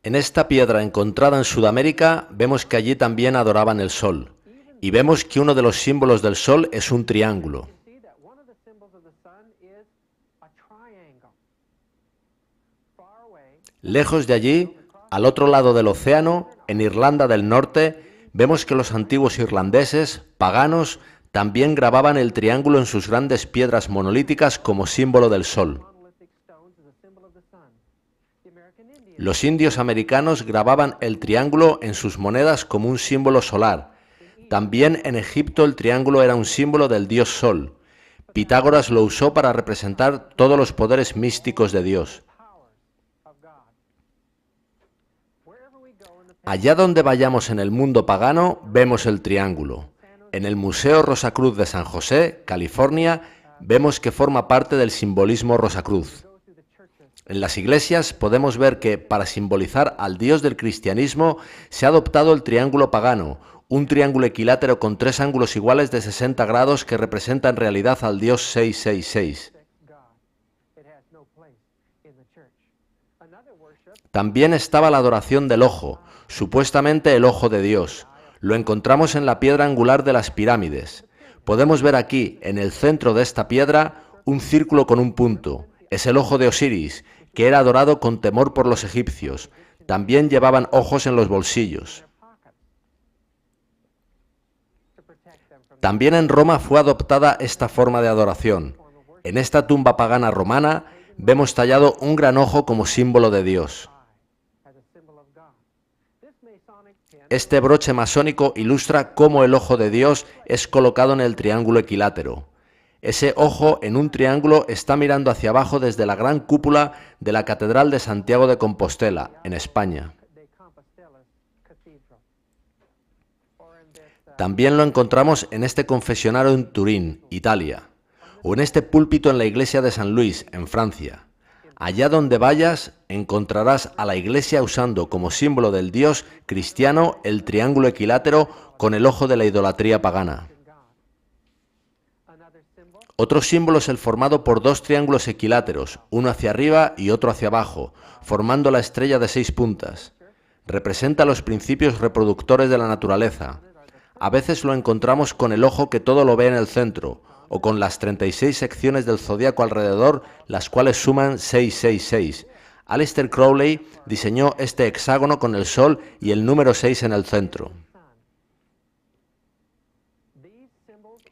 En esta piedra encontrada en Sudamérica vemos que allí también adoraban el sol, y vemos que uno de los símbolos del sol es un triángulo. Lejos de allí, al otro lado del océano, en Irlanda del Norte, vemos que los antiguos irlandeses, paganos, también grababan el triángulo en sus grandes piedras monolíticas como símbolo del sol. Los indios americanos grababan el triángulo en sus monedas como un símbolo solar. También en Egipto el triángulo era un símbolo del dios Sol. Pitágoras lo usó para representar todos los poderes místicos de Dios. Allá donde vayamos en el mundo pagano, vemos el triángulo. En el Museo Rosacruz de San José, California, vemos que forma parte del simbolismo Rosacruz. En las iglesias podemos ver que, para simbolizar al Dios del cristianismo, se ha adoptado el triángulo pagano, un triángulo equilátero con tres ángulos iguales de 60 grados que representa en realidad al Dios 666. También estaba la adoración del ojo, supuestamente el ojo de Dios. Lo encontramos en la piedra angular de las pirámides. Podemos ver aquí, en el centro de esta piedra, un círculo con un punto. Es el ojo de Osiris, que era adorado con temor por los egipcios. También llevaban ojos en los bolsillos. También en Roma fue adoptada esta forma de adoración. En esta tumba pagana romana vemos tallado un gran ojo como símbolo de Dios. Este broche masónico ilustra cómo el ojo de Dios es colocado en el triángulo equilátero. Ese ojo en un triángulo está mirando hacia abajo desde la gran cúpula de la Catedral de Santiago de Compostela, en España. También lo encontramos en este confesionario en Turín, Italia, o en este púlpito en la iglesia de San Luis, en Francia. Allá donde vayas, encontrarás a la iglesia usando como símbolo del Dios cristiano el triángulo equilátero con el ojo de la idolatría pagana. Otro símbolo es el formado por dos triángulos equiláteros, uno hacia arriba y otro hacia abajo, formando la estrella de 6 puntas. Representa los principios reproductores de la naturaleza. A veces lo encontramos con el ojo que todo lo ve en el centro, o con las 36 secciones del zodiaco alrededor, las cuales suman 666. Aleister Crowley diseñó este hexágono con el sol y el número 6 en el centro.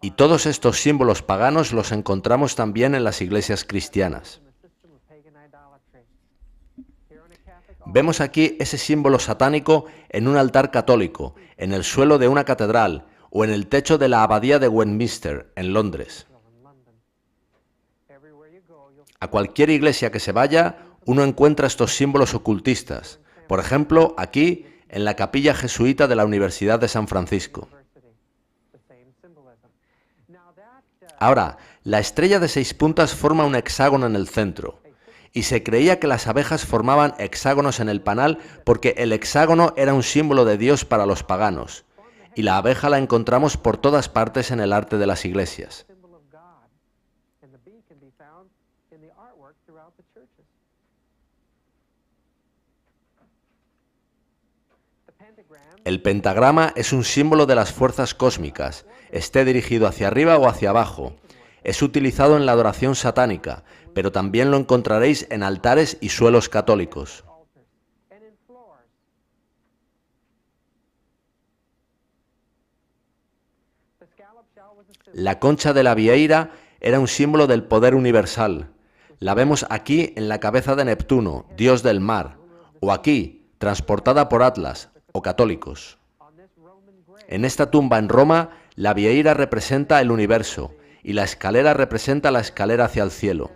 Y todos estos símbolos paganos los encontramos también en las iglesias cristianas. Vemos aquí ese símbolo satánico en un altar católico, en el suelo de una catedral o en el techo de la abadía de Westminster, en Londres. A cualquier iglesia que se vaya, uno encuentra estos símbolos ocultistas. Por ejemplo, aquí, en la capilla jesuita de la Universidad de San Francisco. Ahora, la estrella de 6 puntas forma un hexágono en el centro, y se creía que las abejas formaban hexágonos en el panal porque el hexágono era un símbolo de Dios para los paganos, y la abeja la encontramos por todas partes en el arte de las iglesias. El pentagrama es un símbolo de las fuerzas cósmicas, esté dirigido hacia arriba o hacia abajo. Es utilizado en la adoración satánica, pero también lo encontraréis en altares y suelos católicos. La concha de la vieira era un símbolo del poder universal. La vemos aquí en la cabeza de Neptuno, dios del mar, o aquí, transportada por Atlas, o católicos. En esta tumba en Roma, la vieira representa el universo y la escalera representa la escalera hacia el cielo.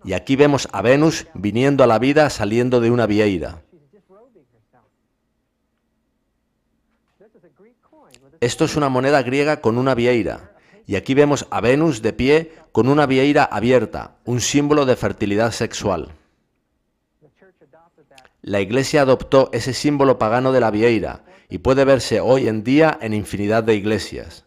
Y aquí vemos a Venus viniendo a la vida saliendo de una vieira. Esto es una moneda griega con una vieira, y aquí vemos a Venus de pie con una vieira abierta, un símbolo de fertilidad sexual. La Iglesia adoptó ese símbolo pagano de la vieira y puede verse hoy en día en infinidad de iglesias.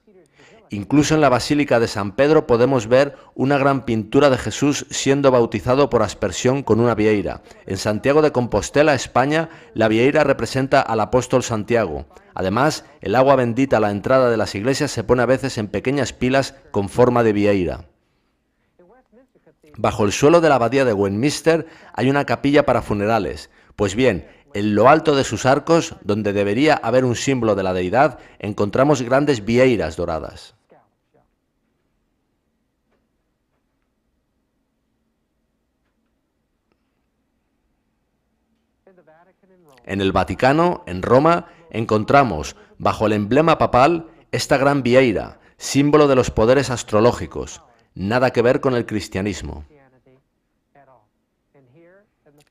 Incluso en la Basílica de San Pedro podemos ver una gran pintura de Jesús siendo bautizado por aspersión con una vieira. En Santiago de Compostela, España, la vieira representa al apóstol Santiago. Además, el agua bendita a la entrada de las iglesias se pone a veces en pequeñas pilas con forma de vieira. Bajo el suelo de la abadía de Westminster hay una capilla para funerales. Pues bien, en lo alto de sus arcos, donde debería haber un símbolo de la deidad, encontramos grandes vieiras doradas. En el Vaticano, en Roma, encontramos, bajo el emblema papal, esta gran vieira, símbolo de los poderes astrológicos, nada que ver con el cristianismo.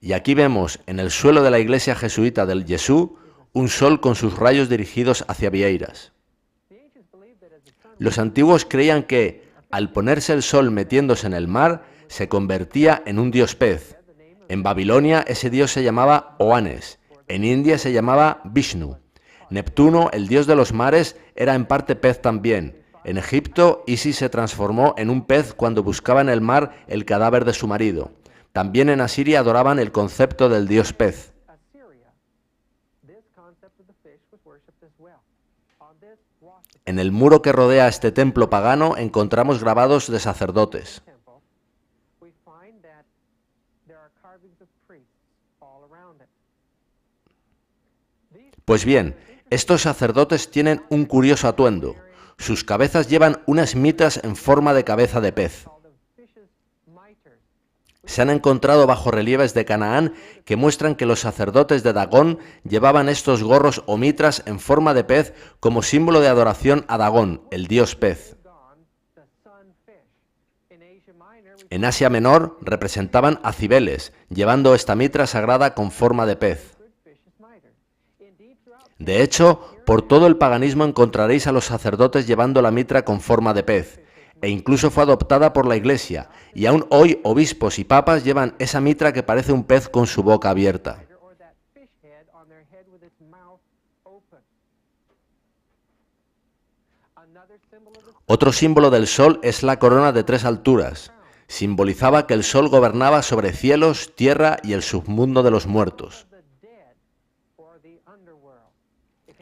Y aquí vemos, en el suelo de la iglesia jesuita del Jesús, un sol con sus rayos dirigidos hacia vieiras. Los antiguos creían que, al ponerse el sol metiéndose en el mar, se convertía en un dios pez. En Babilonia ese dios se llamaba Oanes, en India se llamaba Vishnu. Neptuno, el dios de los mares, era en parte pez también. En Egipto, Isis se transformó en un pez cuando buscaba en el mar el cadáver de su marido. También en Asiria adoraban el concepto del dios pez. En el muro que rodea este templo pagano encontramos grabados de sacerdotes. Pues bien, estos sacerdotes tienen un curioso atuendo. Sus cabezas llevan unas mitras en forma de cabeza de pez. Se han encontrado bajorrelieves de Canaán que muestran que los sacerdotes de Dagón llevaban estos gorros o mitras en forma de pez como símbolo de adoración a Dagón, el dios pez. En Asia Menor representaban a Cibeles, llevando esta mitra sagrada con forma de pez. De hecho, por todo el paganismo encontraréis a los sacerdotes llevando la mitra con forma de pez, e incluso fue adoptada por la Iglesia, y aún hoy obispos y papas llevan esa mitra que parece un pez con su boca abierta. Otro símbolo del sol es la corona de 3 alturas. Simbolizaba que el sol gobernaba sobre cielos, tierra y el submundo de los muertos.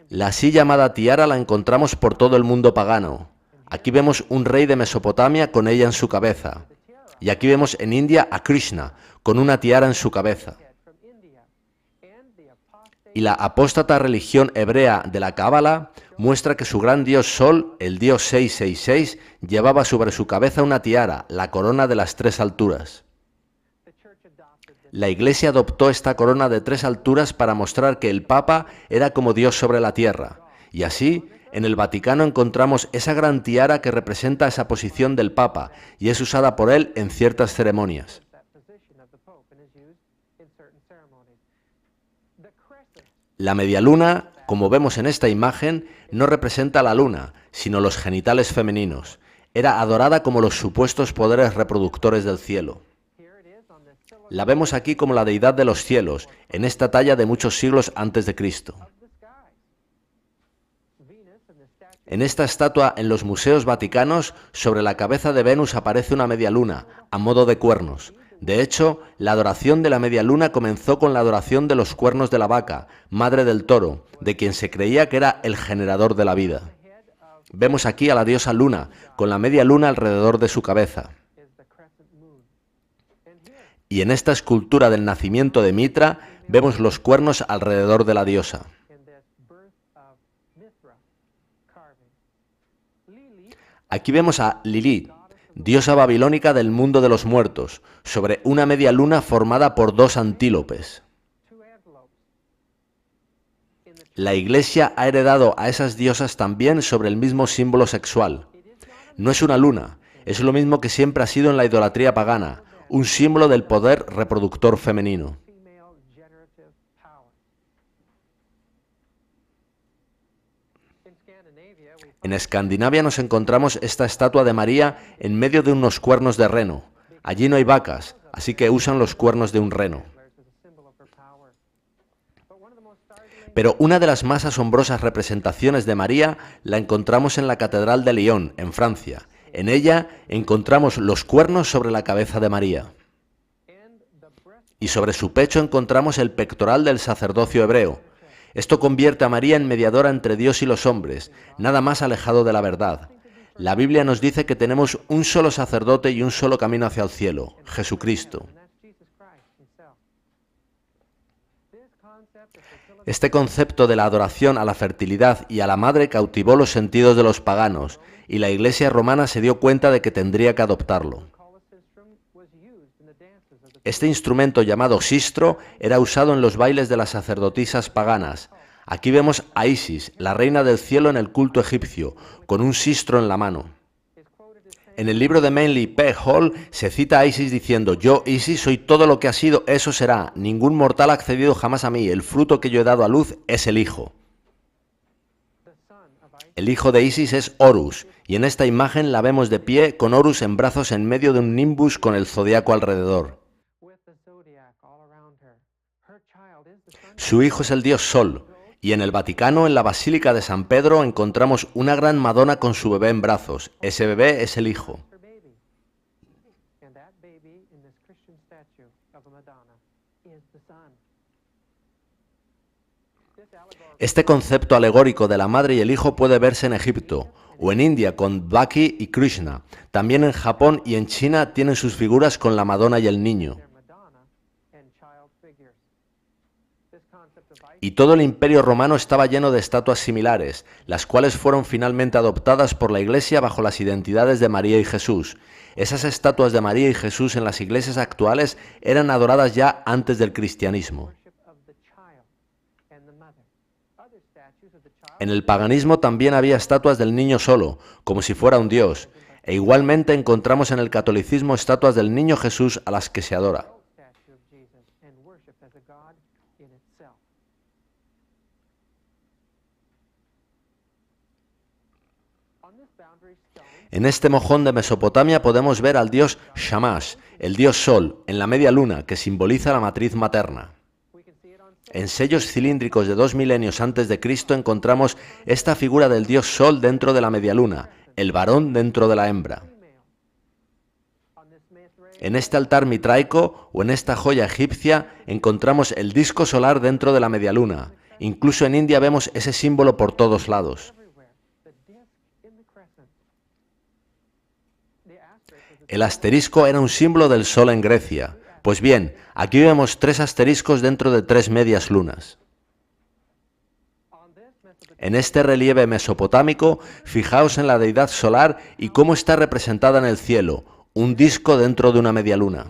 La así llamada tiara la encontramos por todo el mundo pagano. Aquí vemos un rey de Mesopotamia con ella en su cabeza. Y aquí vemos en India a Krishna, con una tiara en su cabeza. Y la apóstata religión hebrea de la Cábala muestra que su gran dios Sol, el dios 666, llevaba sobre su cabeza una tiara, la corona de las 3 alturas. La Iglesia adoptó esta corona de 3 alturas para mostrar que el Papa era como Dios sobre la tierra. Y así, en el Vaticano encontramos esa gran tiara que representa esa posición del Papa y es usada por él en ciertas ceremonias. La medialuna, como vemos en esta imagen, no representa la luna, sino los genitales femeninos. Era adorada como los supuestos poderes reproductores del cielo. La vemos aquí como la deidad de los cielos, en esta talla de muchos siglos antes de Cristo. En esta estatua en los museos vaticanos, sobre la cabeza de Venus aparece una media luna, a modo de cuernos. De hecho, la adoración de la media luna comenzó con la adoración de los cuernos de la vaca, madre del toro, de quien se creía que era el generador de la vida. Vemos aquí a la diosa luna, con la media luna alrededor de su cabeza. Y en esta escultura del nacimiento de Mitra, vemos los cuernos alrededor de la diosa. Aquí vemos a Lilith, diosa babilónica del mundo de los muertos, sobre una media luna formada por 2 antílopes. La Iglesia ha heredado a esas diosas también sobre el mismo símbolo sexual. No es una luna, es lo mismo que siempre ha sido en la idolatría pagana, un símbolo del poder reproductor femenino. En Escandinavia nos encontramos esta estatua de María en medio de unos cuernos de reno. Allí no hay vacas, así que usan los cuernos de un reno. Pero una de las más asombrosas representaciones de María la encontramos en la Catedral de Lyon, en Francia. En ella encontramos los cuernos sobre la cabeza de María. Y sobre su pecho encontramos el pectoral del sacerdocio hebreo. Esto convierte a María en mediadora entre Dios y los hombres, nada más alejado de la verdad. La Biblia nos dice que tenemos un solo sacerdote y un solo camino hacia el cielo, Jesucristo. Este concepto de la adoración a la fertilidad y a la madre cautivó los sentidos de los paganos, y la Iglesia romana se dio cuenta de que tendría que adoptarlo. Este instrumento llamado sistro era usado en los bailes de las sacerdotisas paganas. Aquí vemos a Isis, la reina del cielo en el culto egipcio, con un sistro en la mano. En el libro de Manly P. Hall se cita a Isis diciendo: yo, Isis, soy todo lo que ha sido, eso será. Ningún mortal ha accedido jamás a mí. El fruto que yo he dado a luz es el hijo. El hijo de Isis es Horus, y en esta imagen la vemos de pie con Horus en brazos en medio de un nimbus con el zodiaco alrededor. Su hijo es el dios Sol, y en el Vaticano, en la Basílica de San Pedro, encontramos una gran Madonna con su bebé en brazos. Ese bebé es el hijo. Este concepto alegórico de la madre y el hijo puede verse en Egipto, o en India con Baki y Krishna. También en Japón y en China tienen sus figuras con la Madonna y el niño. Y todo el Imperio Romano estaba lleno de estatuas similares, las cuales fueron finalmente adoptadas por la Iglesia bajo las identidades de María y Jesús. Esas estatuas de María y Jesús en las iglesias actuales eran adoradas ya antes del cristianismo. En el paganismo también había estatuas del niño solo, como si fuera un dios, e igualmente encontramos en el catolicismo estatuas del niño Jesús a las que se adora. En este mojón de Mesopotamia podemos ver al dios Shamash, el dios Sol, en la media luna, que simboliza la matriz materna. En sellos cilíndricos de 2 milenios antes de Cristo encontramos esta figura del dios Sol dentro de la media luna, el varón dentro de la hembra. En este altar mitraico o en esta joya egipcia encontramos el disco solar dentro de la media luna. Incluso en India vemos ese símbolo por todos lados. El asterisco era un símbolo del sol en Grecia. Pues bien, aquí vemos 3 asteriscos dentro de 3 medias lunas. En este relieve mesopotámico, fijaos en la deidad solar y cómo está representada en el cielo, un disco dentro de una media luna.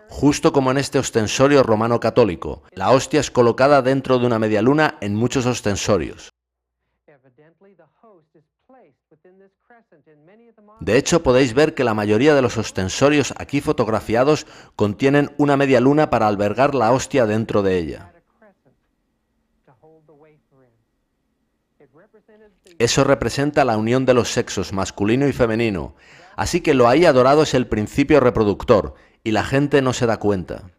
Justo como en este ostensorio romano católico, la hostia es colocada dentro de una media luna en muchos ostensorios. De hecho, podéis ver que la mayoría de los ostensorios aquí fotografiados contienen una media luna para albergar la hostia dentro de ella. Eso representa la unión de los sexos masculino y femenino, así que lo ahí adorado es el principio reproductor, y la gente no se da cuenta.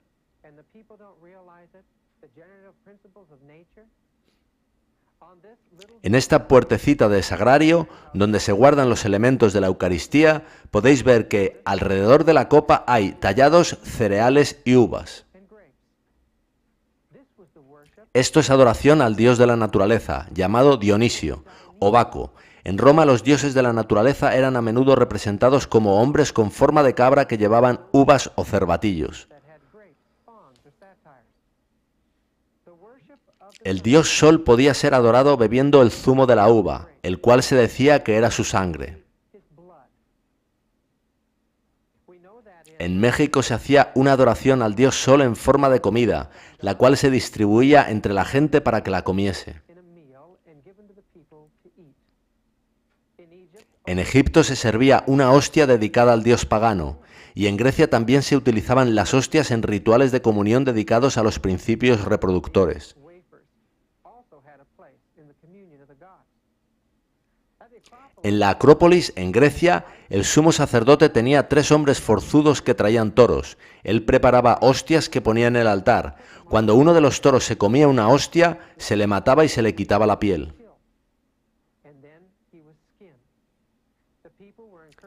En esta puertecita de sagrario, donde se guardan los elementos de la Eucaristía, podéis ver que alrededor de la copa hay tallados cereales y uvas. Esto es adoración al dios de la naturaleza, llamado Dionisio, o Baco. En Roma los dioses de la naturaleza eran a menudo representados como hombres con forma de cabra que llevaban uvas o cervatillos. El dios Sol podía ser adorado bebiendo el zumo de la uva, el cual se decía que era su sangre. En México se hacía una adoración al dios Sol en forma de comida, la cual se distribuía entre la gente para que la comiese. En Egipto se servía una hostia dedicada al dios pagano, y en Grecia también se utilizaban las hostias en rituales de comunión dedicados a los principios reproductores. En la Acrópolis, en Grecia, el sumo sacerdote tenía 3 hombres forzudos que traían toros. Él preparaba hostias que ponía en el altar. Cuando uno de los toros se comía una hostia, se le mataba y se le quitaba la piel.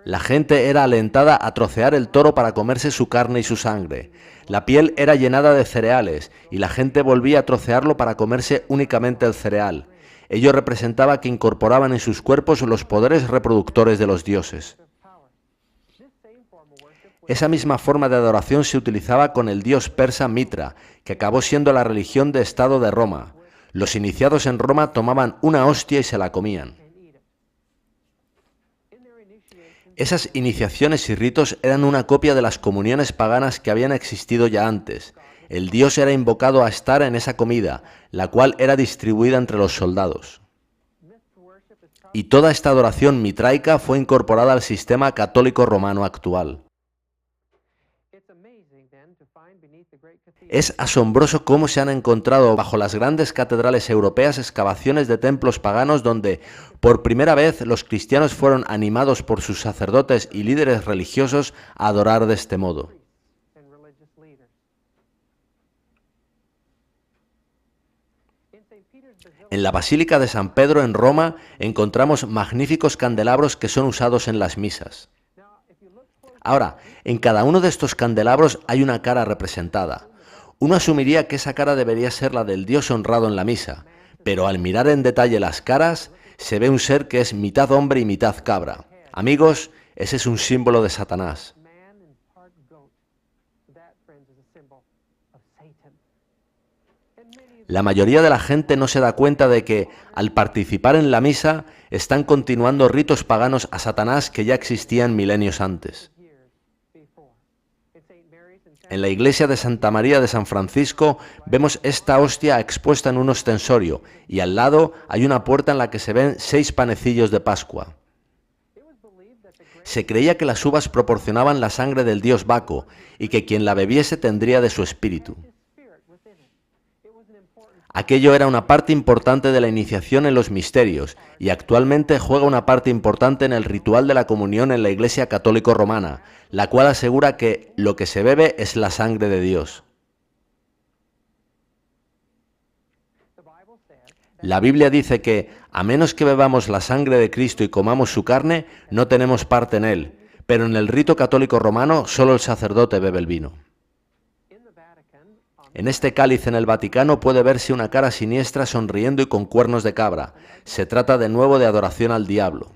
La gente era alentada a trocear el toro para comerse su carne y su sangre. La piel era llenada de cereales y la gente volvía a trocearlo para comerse únicamente el cereal. Ello representaba que incorporaban en sus cuerpos los poderes reproductores de los dioses. Esa misma forma de adoración se utilizaba con el dios persa Mitra, que acabó siendo la religión de Estado de Roma. Los iniciados en Roma tomaban una hostia y se la comían. Esas iniciaciones y ritos eran una copia de las comuniones paganas que habían existido ya antes. El dios era invocado a estar en esa comida, la cual era distribuida entre los soldados. Y toda esta adoración mitraica fue incorporada al sistema católico romano actual. Es asombroso cómo se han encontrado bajo las grandes catedrales europeas excavaciones de templos paganos donde, por primera vez, los cristianos fueron animados por sus sacerdotes y líderes religiosos a adorar de este modo. En la Basílica de San Pedro en Roma encontramos magníficos candelabros que son usados en las misas. Ahora, en cada uno de estos candelabros hay una cara representada. Uno asumiría que esa cara debería ser la del Dios honrado en la misa, pero al mirar en detalle las caras, se ve un ser que es mitad hombre y mitad cabra. Amigos, ese es un símbolo de Satanás. La mayoría de la gente no se da cuenta de que, al participar en la misa, están continuando ritos paganos a Satanás que ya existían milenios antes. En la iglesia de Santa María de San Francisco vemos esta hostia expuesta en un ostensorio y al lado hay una puerta en la que se ven 6 panecillos de Pascua. Se creía que las uvas proporcionaban la sangre del dios Baco y que quien la bebiese tendría de su espíritu. Aquello era una parte importante de la iniciación en los misterios y actualmente juega una parte importante en el ritual de la comunión en la Iglesia Católico Romana, la cual asegura que lo que se bebe es la sangre de Dios. La Biblia dice que, a menos que bebamos la sangre de Cristo y comamos su carne, no tenemos parte en él, pero en el rito católico romano solo el sacerdote bebe el vino. En este cáliz en el Vaticano puede verse una cara siniestra sonriendo y con cuernos de cabra. Se trata de nuevo de adoración al diablo.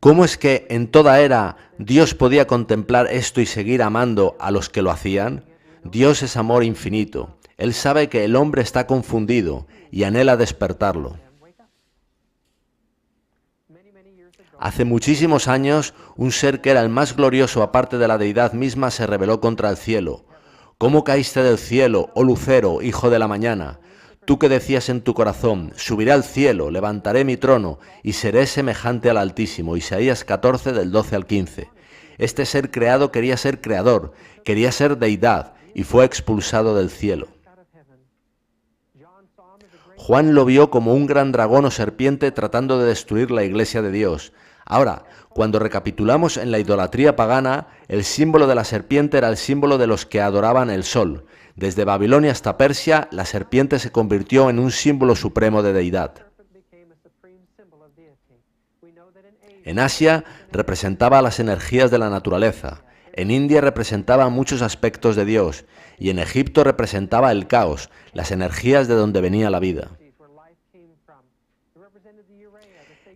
¿Cómo es que en toda era Dios podía contemplar esto y seguir amando a los que lo hacían? Dios es amor infinito. Él sabe que el hombre está confundido y anhela despertarlo. Hace muchísimos años, un ser que era el más glorioso aparte de la deidad misma se rebeló contra el cielo. ¿Cómo caíste del cielo, oh lucero, hijo de la mañana? Tú que decías en tu corazón, subiré al cielo, levantaré mi trono y seré semejante al Altísimo. Isaías 14, del 12 al 15. Este ser creado quería ser creador, quería ser deidad y fue expulsado del cielo. Juan lo vio como un gran dragón o serpiente tratando de destruir la iglesia de Dios. Ahora, cuando recapitulamos en la idolatría pagana, el símbolo de la serpiente era el símbolo de los que adoraban el sol. Desde Babilonia hasta Persia, la serpiente se convirtió en un símbolo supremo de deidad. En Asia representaba las energías de la naturaleza, en India representaba muchos aspectos de Dios, y en Egipto representaba el caos, las energías de donde venía la vida.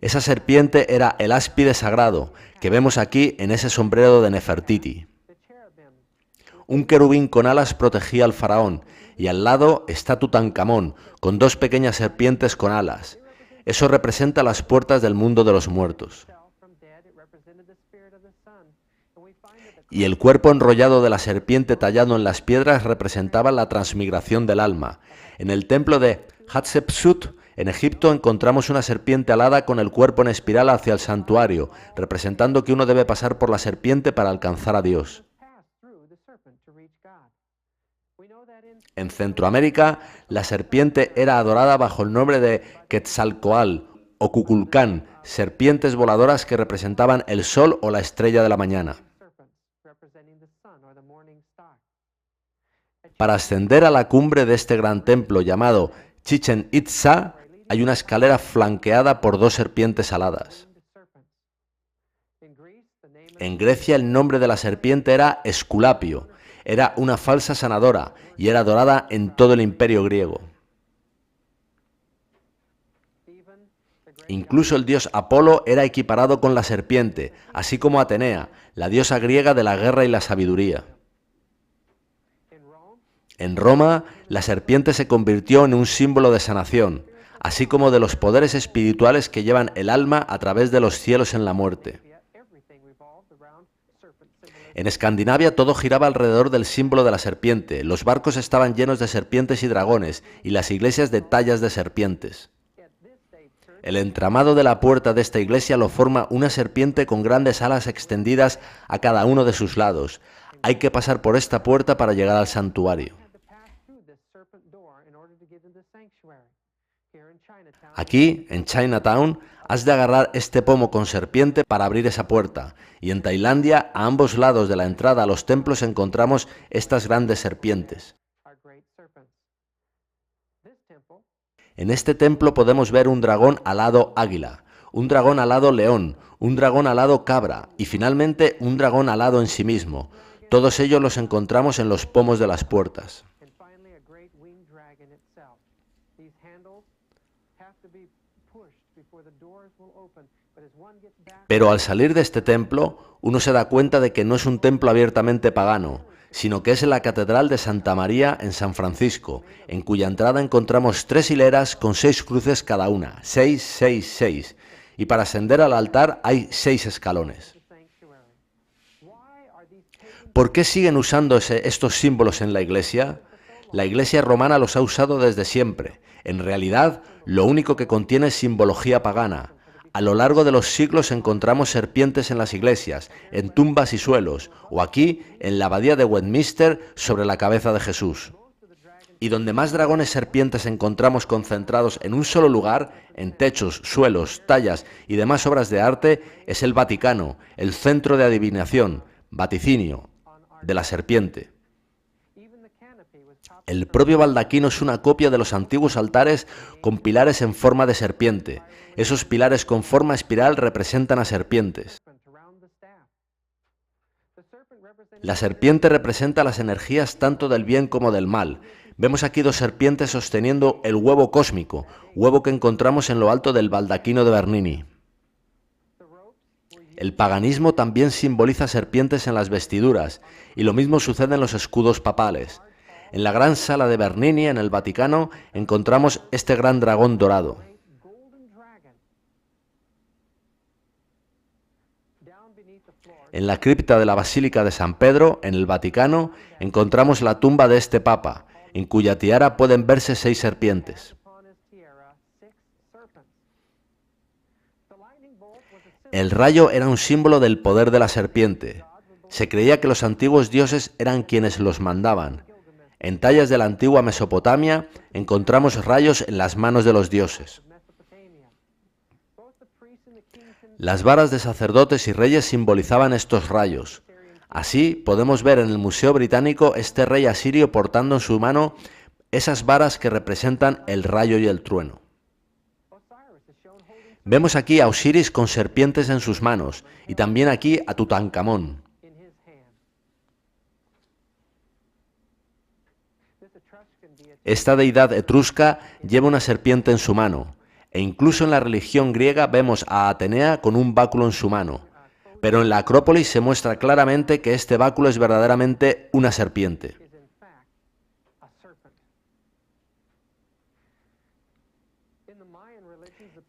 Esa serpiente era el áspide sagrado, que vemos aquí en ese sombrero de Nefertiti. Un querubín con alas protegía al faraón, y al lado está Tutankamón, con 2 pequeñas serpientes con alas. Eso representa las puertas del mundo de los muertos. Y el cuerpo enrollado de la serpiente tallado en las piedras representaba la transmigración del alma. En el templo de Hatshepsut, en Egipto, encontramos una serpiente alada con el cuerpo en espiral hacia el santuario, representando que uno debe pasar por la serpiente para alcanzar a Dios. En Centroamérica, la serpiente era adorada bajo el nombre de Quetzalcoatl o Cuculcán, serpientes voladoras que representaban el sol o la estrella de la mañana. Para ascender a la cumbre de este gran templo llamado Chichén Itzá, hay una escalera flanqueada por dos serpientes aladas. En Grecia el nombre de la serpiente era Esculapio, era una falsa sanadora y era adorada en todo el imperio griego. Incluso el dios Apolo era equiparado con la serpiente, así como Atenea, la diosa griega de la guerra y la sabiduría. En Roma, la serpiente se convirtió en un símbolo de sanación, así como de los poderes espirituales que llevan el alma a través de los cielos en la muerte. En Escandinavia todo giraba alrededor del símbolo de la serpiente, los barcos estaban llenos de serpientes y dragones, y las iglesias de tallas de serpientes. El entramado de la puerta de esta iglesia lo forma una serpiente con grandes alas extendidas a cada uno de sus lados. Hay que pasar por esta puerta para llegar al santuario. Aquí, en Chinatown, has de agarrar este pomo con serpiente para abrir esa puerta, y en Tailandia, a ambos lados de la entrada a los templos encontramos estas grandes serpientes. En este templo podemos ver un dragón alado águila, un dragón alado león, un dragón alado cabra y finalmente un dragón alado en sí mismo. Todos ellos los encontramos en los pomos de las puertas. Pero al salir de este templo, uno se da cuenta de que no es un templo abiertamente pagano, sino que es la Catedral de Santa María en San Francisco, en cuya entrada encontramos 3 hileras con 6 cruces cada una, 6, 6, 6, y para ascender al altar hay 6 escalones. ¿Por qué siguen usando estos símbolos en la Iglesia? La Iglesia romana los ha usado desde siempre. En realidad, lo único que contiene es simbología pagana. A lo largo de los siglos encontramos serpientes en las iglesias, en tumbas y suelos, o aquí, en la abadía de Westminster, sobre la cabeza de Jesús. Y donde más dragones serpientes encontramos concentrados en un solo lugar, en techos, suelos, tallas y demás obras de arte, es el Vaticano, el centro de adivinación, vaticinio, de la serpiente. El propio baldaquino es una copia de los antiguos altares con pilares en forma de serpiente. Esos pilares con forma espiral representan a serpientes. La serpiente representa las energías tanto del bien como del mal. Vemos aquí 2 serpientes sosteniendo el huevo cósmico, huevo que encontramos en lo alto del baldaquino de Bernini. El paganismo también simboliza serpientes en las vestiduras, y lo mismo sucede en los escudos papales. En la gran sala de Bernini, en el Vaticano, encontramos este gran dragón dorado. En la cripta de la Basílica de San Pedro, en el Vaticano, encontramos la tumba de este papa, en cuya tiara pueden verse 6 serpientes. El rayo era un símbolo del poder de la serpiente. Se creía que los antiguos dioses eran quienes los mandaban. En tallas de la antigua Mesopotamia encontramos rayos en las manos de los dioses. Las varas de sacerdotes y reyes simbolizaban estos rayos. Así podemos ver en el Museo Británico este rey asirio portando en su mano esas varas que representan el rayo y el trueno. Vemos aquí a Osiris con serpientes en sus manos y también aquí a Tutankamón. Esta deidad etrusca lleva una serpiente en su mano, e incluso en la religión griega vemos a Atenea con un báculo en su mano, pero en la Acrópolis se muestra claramente que este báculo es verdaderamente una serpiente.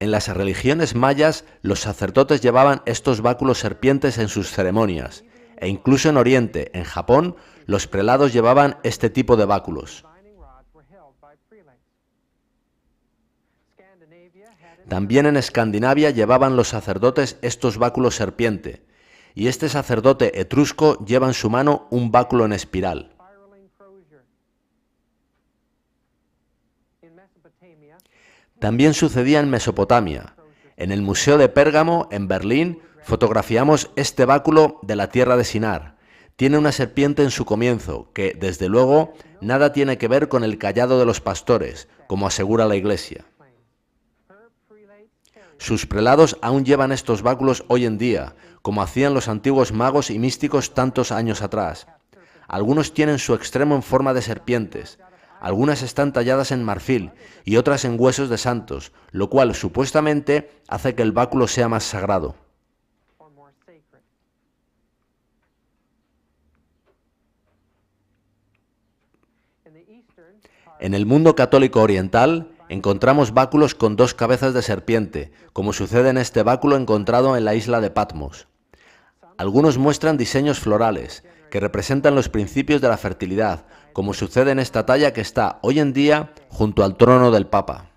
En las religiones mayas, los sacerdotes llevaban estos báculos serpientes en sus ceremonias, e incluso en Oriente, en Japón, los prelados llevaban este tipo de báculos. También en Escandinavia llevaban los sacerdotes estos báculos serpiente, y este sacerdote etrusco lleva en su mano un báculo en espiral. También sucedía en Mesopotamia. En el Museo de Pérgamo, en Berlín, fotografiamos este báculo de la tierra de Sinar. Tiene una serpiente en su comienzo, que, desde luego, nada tiene que ver con el cayado de los pastores, como asegura la Iglesia. Sus prelados aún llevan estos báculos hoy en día, como hacían los antiguos magos y místicos tantos años atrás. Algunos tienen su extremo en forma de serpientes, algunas están talladas en marfil y otras en huesos de santos, lo cual supuestamente hace que el báculo sea más sagrado. En el mundo católico oriental encontramos báculos con dos cabezas de serpiente, como sucede en este báculo encontrado en la isla de Patmos. Algunos muestran diseños florales, que representan los principios de la fertilidad, como sucede en esta talla que está hoy en día junto al trono del Papa.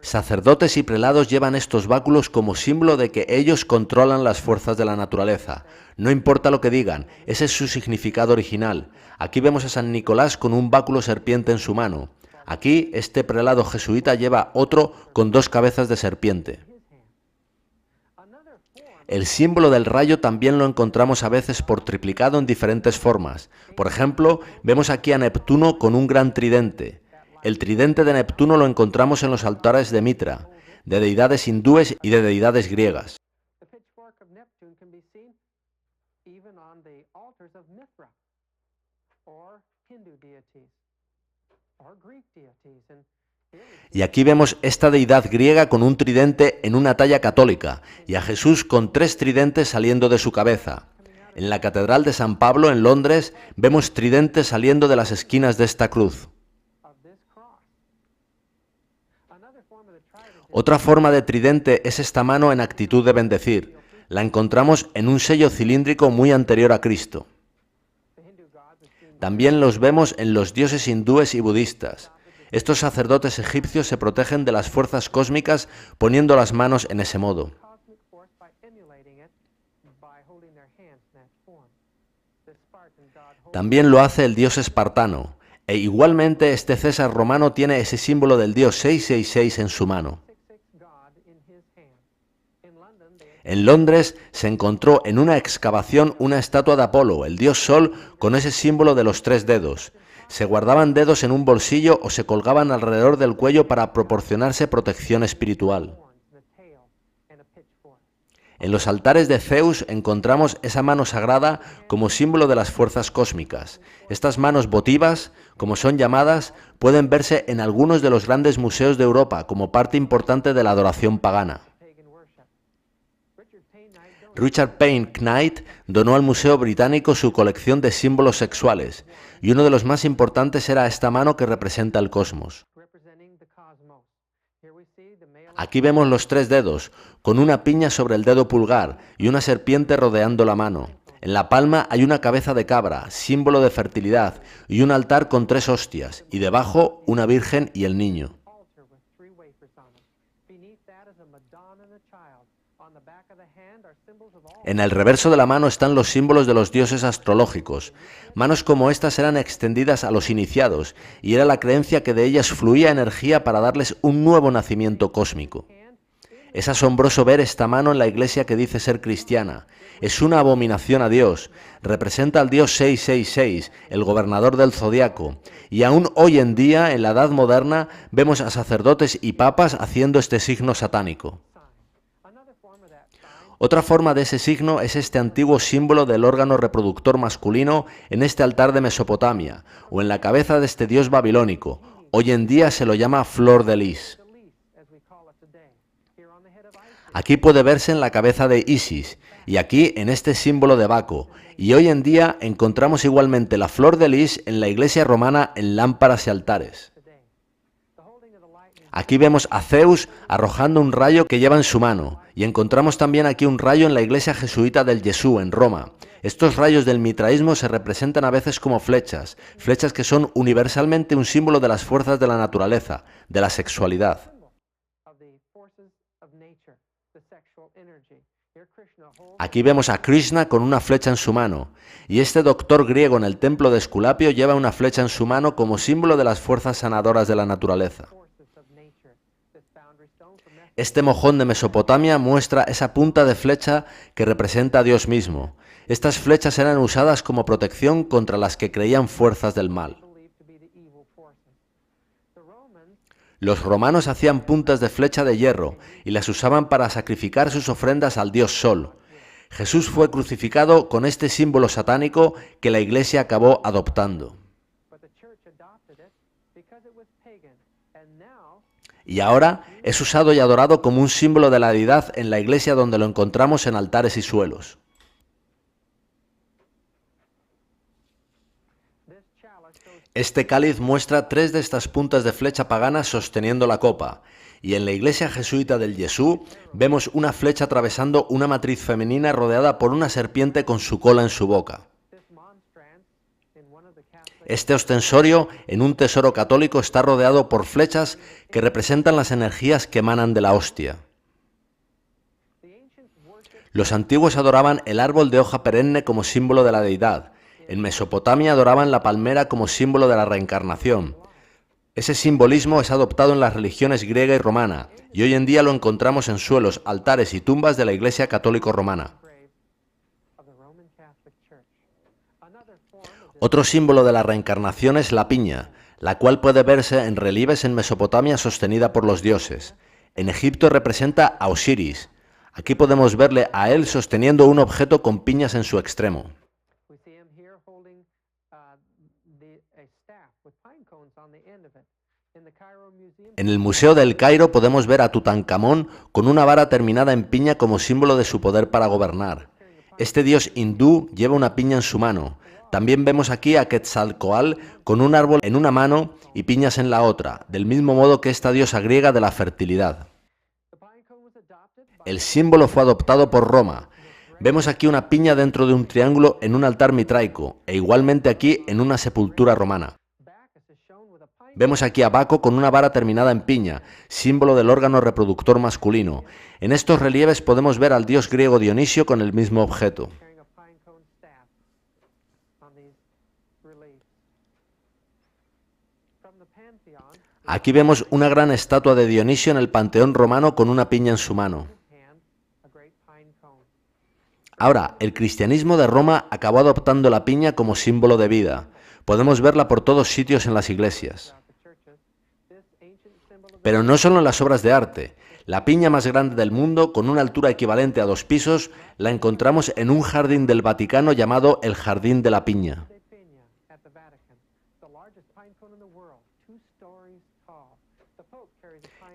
Sacerdotes y prelados llevan estos báculos como símbolo de que ellos controlan las fuerzas de la naturaleza. No importa lo que digan, ese es su significado original. Aquí vemos a San Nicolás con un báculo serpiente en su mano. Aquí, este prelado jesuita lleva otro con dos cabezas de serpiente. El símbolo del rayo también lo encontramos a veces por triplicado en diferentes formas. Por ejemplo, vemos aquí a Neptuno con un gran tridente. El tridente de Neptuno lo encontramos en los altares de Mitra, de deidades hindúes y de deidades griegas. Y aquí vemos esta deidad griega con un tridente en una talla católica y a Jesús con tres tridentes saliendo de su cabeza. En la Catedral de San Pablo, en Londres, vemos tridentes saliendo de las esquinas de esta cruz. Otra forma de tridente es esta mano en actitud de bendecir. La encontramos en un sello cilíndrico muy anterior a Cristo. También los vemos en los dioses hindúes y budistas. Estos sacerdotes egipcios se protegen de las fuerzas cósmicas poniendo las manos en ese modo. También lo hace el dios espartano, e igualmente este César romano tiene ese símbolo del dios 666 en su mano. En Londres se encontró en una excavación una estatua de Apolo, el dios Sol, con ese símbolo de los tres dedos. Se guardaban dedos en un bolsillo o se colgaban alrededor del cuello para proporcionarse protección espiritual. En los altares de Zeus encontramos esa mano sagrada como símbolo de las fuerzas cósmicas. Estas manos votivas, como son llamadas, pueden verse en algunos de los grandes museos de Europa como parte importante de la adoración pagana. Richard Payne Knight donó al Museo Británico su colección de símbolos sexuales, y uno de los más importantes era esta mano que representa el cosmos. Aquí vemos los tres dedos, con una piña sobre el dedo pulgar y una serpiente rodeando la mano. En la palma hay una cabeza de cabra, símbolo de fertilidad, y un altar con tres hostias, y debajo una virgen y el niño. En el reverso de la mano están los símbolos de los dioses astrológicos. Manos como estas eran extendidas a los iniciados, y era la creencia que de ellas fluía energía para darles un nuevo nacimiento cósmico. Es asombroso ver esta mano en la iglesia que dice ser cristiana. Es una abominación a Dios. Representa al dios 666, el gobernador del zodiaco. Y aún hoy en día, en la Edad Moderna, vemos a sacerdotes y papas haciendo este signo satánico. Otra forma de ese signo es este antiguo símbolo del órgano reproductor masculino en este altar de Mesopotamia, o en la cabeza de este dios babilónico. Hoy en día se lo llama flor de lis. Aquí puede verse en la cabeza de Isis, y aquí en este símbolo de Baco, y hoy en día encontramos igualmente la flor de lis en la iglesia romana en lámparas y altares. Aquí vemos a Zeus arrojando un rayo que lleva en su mano, y encontramos también aquí un rayo en la iglesia jesuita del Jesús en Roma. Estos rayos del mitraísmo se representan a veces como flechas, flechas que son universalmente un símbolo de las fuerzas de la naturaleza, de la sexualidad. Aquí vemos a Krishna con una flecha en su mano, y este doctor griego en el templo de Esculapio lleva una flecha en su mano como símbolo de las fuerzas sanadoras de la naturaleza. Este mojón de Mesopotamia muestra esa punta de flecha que representa a Dios mismo. Estas flechas eran usadas como protección contra las que creían fuerzas del mal. Los romanos hacían puntas de flecha de hierro y las usaban para sacrificar sus ofrendas al dios Sol. Jesús fue crucificado con este símbolo satánico que la Iglesia acabó adoptando. Y ahora es usado y adorado como un símbolo de la deidad en la Iglesia, donde lo encontramos en altares y suelos. Este cáliz muestra 3 de estas puntas de flecha pagana sosteniendo la copa, y en la iglesia jesuita del Yesú vemos una flecha atravesando una matriz femenina rodeada por una serpiente con su cola en su boca. Este ostensorio en un tesoro católico está rodeado por flechas que representan las energías que emanan de la hostia. Los antiguos adoraban el árbol de hoja perenne como símbolo de la deidad. En Mesopotamia adoraban la palmera como símbolo de la reencarnación. Ese simbolismo es adoptado en las religiones griega y romana, y hoy en día lo encontramos en suelos, altares y tumbas de la Iglesia Católico Romana. Otro símbolo de la reencarnación es la piña, la cual puede verse en relieves en Mesopotamia sostenida por los dioses. En Egipto representa a Osiris. Aquí podemos verle a él sosteniendo un objeto con piñas en su extremo. En el Museo del Cairo podemos ver a Tutankamón con una vara terminada en piña como símbolo de su poder para gobernar. Este dios hindú lleva una piña en su mano. También vemos aquí a Quetzalcóatl con un árbol en una mano y piñas en la otra, del mismo modo que esta diosa griega de la fertilidad. El símbolo fue adoptado por Roma. Vemos aquí una piña dentro de un triángulo en un altar mitraico, e igualmente aquí en una sepultura romana. Vemos aquí a Baco con una vara terminada en piña, símbolo del órgano reproductor masculino. En estos relieves podemos ver al dios griego Dionisio con el mismo objeto. Aquí vemos una gran estatua de Dionisio en el Panteón romano con una piña en su mano. Ahora, el cristianismo de Roma acabó adoptando la piña como símbolo de vida. Podemos verla por todos sitios en las iglesias. Pero no solo en las obras de arte. La piña más grande del mundo, con una altura equivalente a 2 pisos, la encontramos en un jardín del Vaticano llamado el Jardín de la Piña.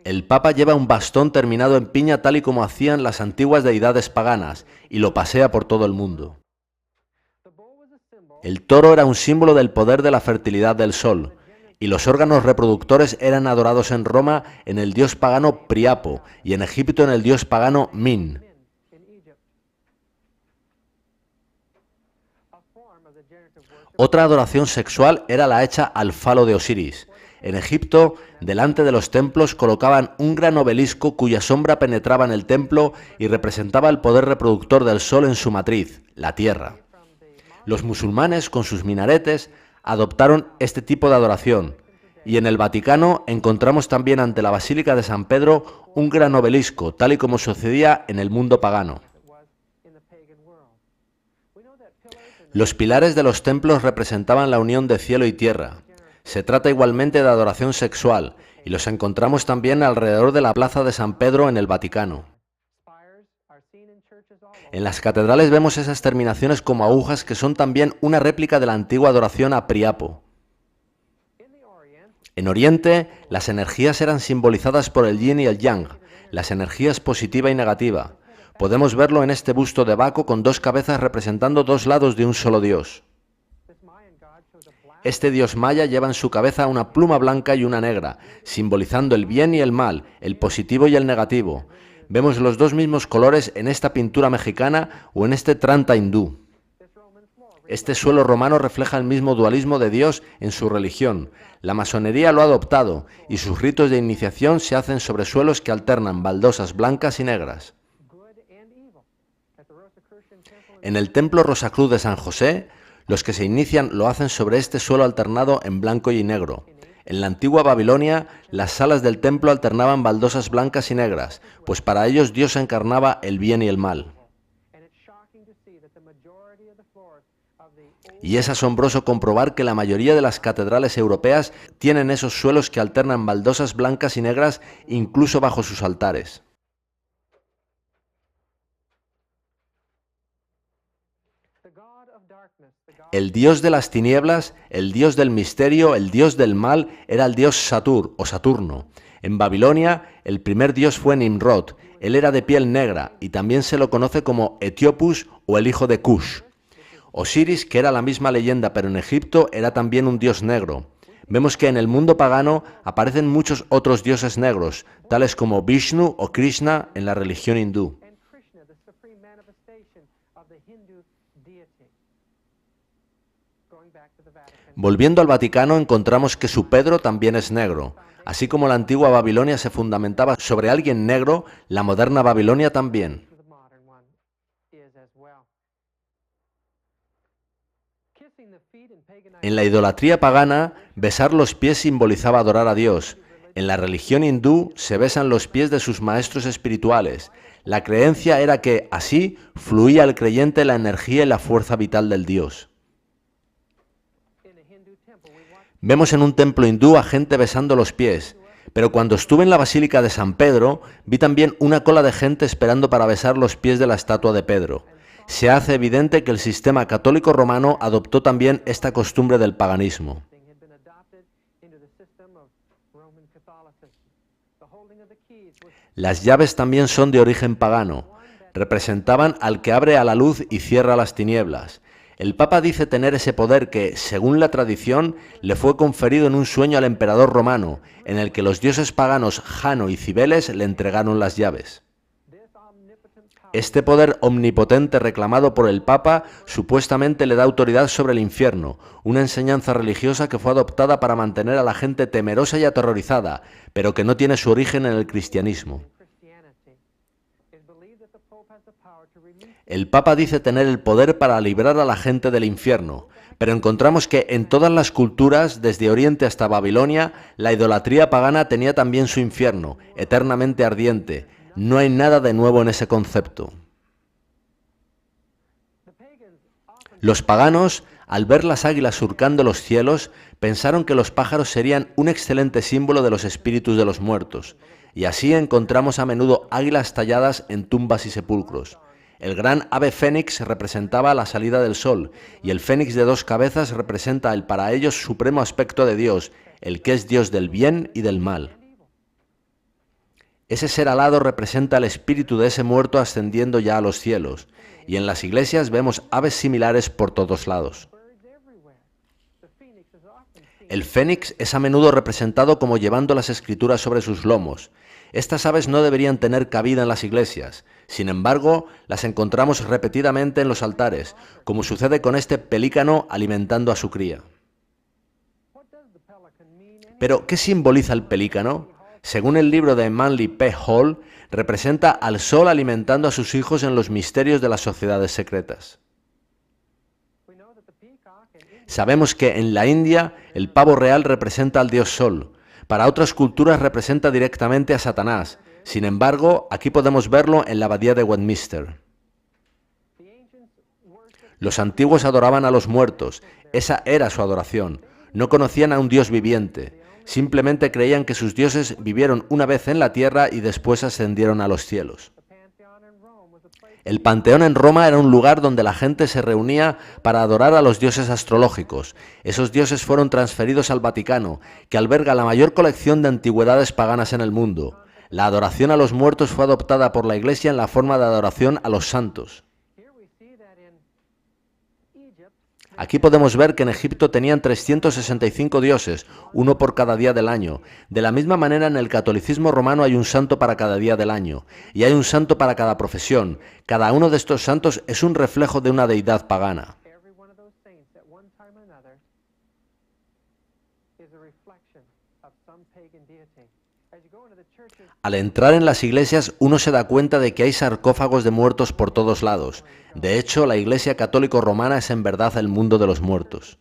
El Papa lleva un bastón terminado en piña tal y como hacían las antiguas deidades paganas, y lo pasea por todo el mundo. El toro era un símbolo del poder de la fertilidad del sol, y los órganos reproductores eran adorados en Roma en el dios pagano Priapo y en Egipto en el dios pagano Min. Otra adoración sexual era la hecha al falo de Osiris. En Egipto, delante de los templos colocaban un gran obelisco cuya sombra penetraba en el templo y representaba el poder reproductor del sol en su matriz, la tierra. Los musulmanes, con sus minaretes, adoptaron este tipo de adoración, y en el Vaticano encontramos también ante la Basílica de San Pedro un gran obelisco, tal y como sucedía en el mundo pagano. Los pilares de los templos representaban la unión de cielo y tierra. Se trata igualmente de adoración sexual, y los encontramos también alrededor de la Plaza de San Pedro en el Vaticano. En las catedrales vemos esas terminaciones como agujas que son también una réplica de la antigua adoración a Priapo. En Oriente, las energías eran simbolizadas por el yin y el yang, las energías positiva y negativa. Podemos verlo en este busto de Baco con 2 cabezas representando 2 lados de un solo dios. Este dios maya lleva en su cabeza una pluma blanca y una negra, simbolizando el bien y el mal, el positivo y el negativo. Vemos los 2 mismos colores en esta pintura mexicana o en este tranta hindú. Este suelo romano refleja el mismo dualismo de Dios en su religión. La masonería lo ha adoptado y sus ritos de iniciación se hacen sobre suelos que alternan baldosas blancas y negras. En el templo Rosacruz de San José, los que se inician lo hacen sobre este suelo alternado en blanco y negro. En la antigua Babilonia, las salas del templo alternaban baldosas blancas y negras, pues para ellos Dios encarnaba el bien y el mal. Y es asombroso comprobar que la mayoría de las catedrales europeas tienen esos suelos que alternan baldosas blancas y negras incluso bajo sus altares. El dios de las tinieblas, el dios del misterio, el dios del mal, era el dios Satur o Saturno. En Babilonia, el primer dios fue Nimrod. Él era de piel negra y también se lo conoce como Etiopus o el hijo de Cush. Osiris, que era la misma leyenda pero en Egipto, era también un dios negro. Vemos que en el mundo pagano aparecen muchos otros dioses negros, tales como Vishnu o Krishna en la religión hindú. Volviendo al Vaticano, encontramos que su Pedro también es negro. Así como la antigua Babilonia se fundamentaba sobre alguien negro, la moderna Babilonia también. En la idolatría pagana, besar los pies simbolizaba adorar a Dios. En la religión hindú se besan los pies de sus maestros espirituales. La creencia era que, así, fluía al creyente la energía y la fuerza vital del Dios. Vemos en un templo hindú a gente besando los pies, pero cuando estuve en la Basílica de San Pedro, vi también una cola de gente esperando para besar los pies de la estatua de Pedro. Se hace evidente que el sistema católico romano adoptó también esta costumbre del paganismo. Las llaves también son de origen pagano. Representaban al que abre a la luz y cierra las tinieblas. El Papa dice tener ese poder que, según la tradición, le fue conferido en un sueño al emperador romano, en el que los dioses paganos Jano y Cibeles le entregaron las llaves. Este poder omnipotente reclamado por el Papa supuestamente le da autoridad sobre el infierno, una enseñanza religiosa que fue adoptada para mantener a la gente temerosa y aterrorizada, pero que no tiene su origen en el cristianismo. El Papa dice tener el poder para librar a la gente del infierno, pero encontramos que en todas las culturas, desde Oriente hasta Babilonia, la idolatría pagana tenía también su infierno, eternamente ardiente. No hay nada de nuevo en ese concepto. Los paganos, al ver las águilas surcando los cielos, pensaron que los pájaros serían un excelente símbolo de los espíritus de los muertos, y así encontramos a menudo águilas talladas en tumbas y sepulcros. El gran ave fénix representaba la salida del sol, y el fénix de dos cabezas representa el para ellos supremo aspecto de Dios, el que es Dios del bien y del mal. Ese ser alado representa el espíritu de ese muerto ascendiendo ya a los cielos, y en las iglesias vemos aves similares por todos lados. El fénix es a menudo representado como llevando las escrituras sobre sus lomos. Estas aves no deberían tener cabida en las iglesias. Sin embargo, las encontramos repetidamente en los altares, como sucede con este pelícano alimentando a su cría. Pero, ¿qué simboliza el pelícano? Según el libro de Manly P. Hall, representa al sol alimentando a sus hijos en los misterios de las sociedades secretas. Sabemos que en la India el pavo real representa al dios Sol. Para otras culturas representa directamente a Satanás. Sin embargo, aquí podemos verlo en la abadía de Westminster. Los antiguos adoraban a los muertos. Esa era su adoración. No conocían a un dios viviente. Simplemente creían que sus dioses vivieron una vez en la tierra y después ascendieron a los cielos. El Panteón en Roma era un lugar donde la gente se reunía para adorar a los dioses astrológicos. Esos dioses fueron transferidos al Vaticano, que alberga la mayor colección de antigüedades paganas en el mundo. La adoración a los muertos fue adoptada por la Iglesia en la forma de adoración a los santos. Aquí podemos ver que en Egipto tenían 365 dioses, uno por cada día del año. De la misma manera, en el catolicismo romano hay un santo para cada día del año, y hay un santo para cada profesión. Cada uno de estos santos es un reflejo de una deidad pagana. Al entrar en las iglesias uno se da cuenta de que hay sarcófagos de muertos por todos lados. De hecho, la Iglesia Católico Romana es en verdad el mundo de los muertos.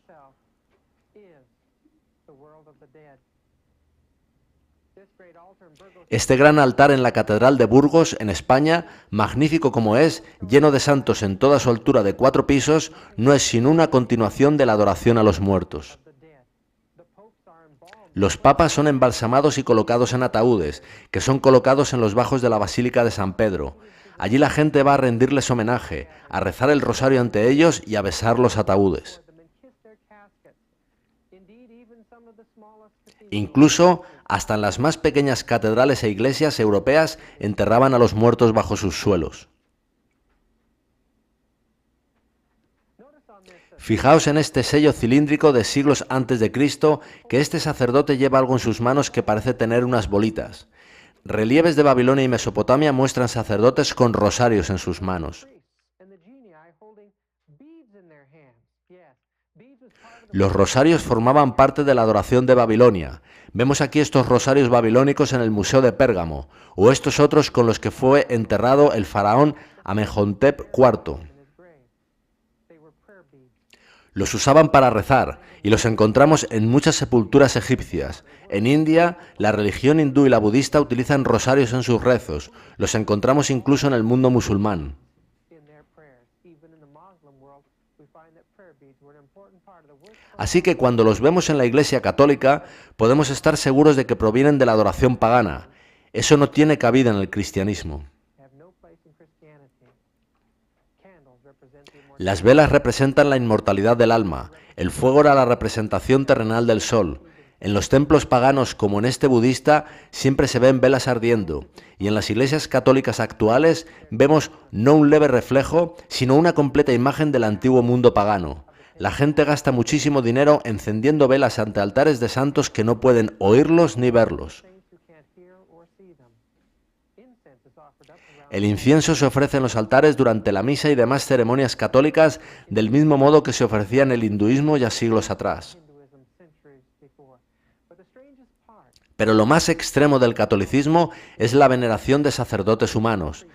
Este gran altar en la Catedral de Burgos, en España, magnífico como es, lleno de santos en toda su altura de 4 pisos, no es sino una continuación de la adoración a los muertos. Los papas son embalsamados y colocados en ataúdes, que son colocados en los bajos de la Basílica de San Pedro. Allí la gente va a rendirles homenaje, a rezar el rosario ante ellos y a besar los ataúdes. Incluso, hasta en las más pequeñas catedrales e iglesias europeas enterraban a los muertos bajo sus suelos. Fijaos en este sello cilíndrico de siglos antes de Cristo, que este sacerdote lleva algo en sus manos que parece tener unas bolitas. Relieves de Babilonia y Mesopotamia muestran sacerdotes con rosarios en sus manos. Los rosarios formaban parte de la adoración de Babilonia. Vemos aquí estos rosarios babilónicos en el Museo de Pérgamo, o estos otros con los que fue enterrado el faraón Amenhotep IV. Los usaban para rezar, y los encontramos en muchas sepulturas egipcias. En India, la religión hindú y la budista utilizan rosarios en sus rezos. Los encontramos incluso en el mundo musulmán. Así que cuando los vemos en la Iglesia Católica, podemos estar seguros de que provienen de la adoración pagana. Eso no tiene cabida en el cristianismo. Las velas representan la inmortalidad del alma. El fuego era la representación terrenal del sol. En los templos paganos, como en este budista, siempre se ven velas ardiendo, y en las iglesias católicas actuales vemos no un leve reflejo, sino una completa imagen del antiguo mundo pagano. La gente gasta muchísimo dinero encendiendo velas ante altares de santos que no pueden oírlos ni verlos. El incienso se ofrece en los altares durante la misa y demás ceremonias católicas del mismo modo que se ofrecía en el hinduismo ya siglos atrás. Pero lo más extremo del catolicismo es la veneración de sacerdotes humanos.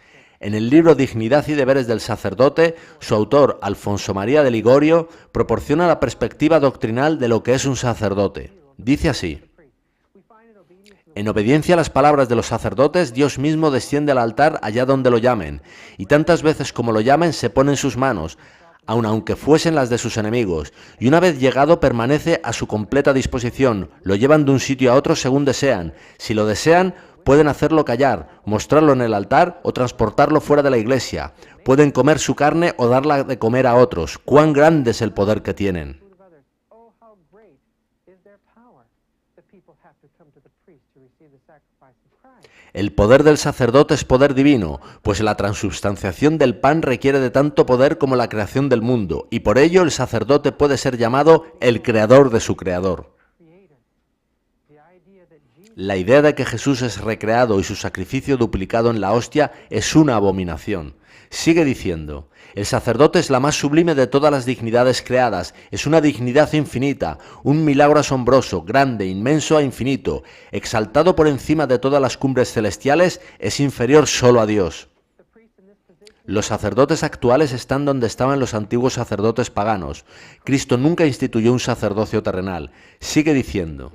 En el libro Dignidad y deberes del sacerdote, su autor, Alfonso María de Ligorio, proporciona la perspectiva doctrinal de lo que es un sacerdote. Dice así: en obediencia a las palabras de los sacerdotes, Dios mismo desciende al altar allá donde lo llamen, y tantas veces como lo llamen se pone en sus manos, aunque fuesen las de sus enemigos, y una vez llegado permanece a su completa disposición, lo llevan de un sitio a otro según desean. Si lo desean, pueden hacerlo callar, mostrarlo en el altar o transportarlo fuera de la iglesia. Pueden comer su carne o darla de comer a otros. ¡Cuán grande es el poder que tienen! El poder del sacerdote es poder divino, pues la transubstanciación del pan requiere de tanto poder como la creación del mundo, y por ello el sacerdote puede ser llamado el creador de su creador. La idea de que Jesús es recreado y su sacrificio duplicado en la hostia es una abominación. Sigue diciendo: el sacerdote es la más sublime de todas las dignidades creadas, es una dignidad infinita, un milagro asombroso, grande, inmenso a infinito, exaltado por encima de todas las cumbres celestiales, es inferior solo a Dios. Los sacerdotes actuales están donde estaban los antiguos sacerdotes paganos. Cristo nunca instituyó un sacerdocio terrenal. Sigue diciendo: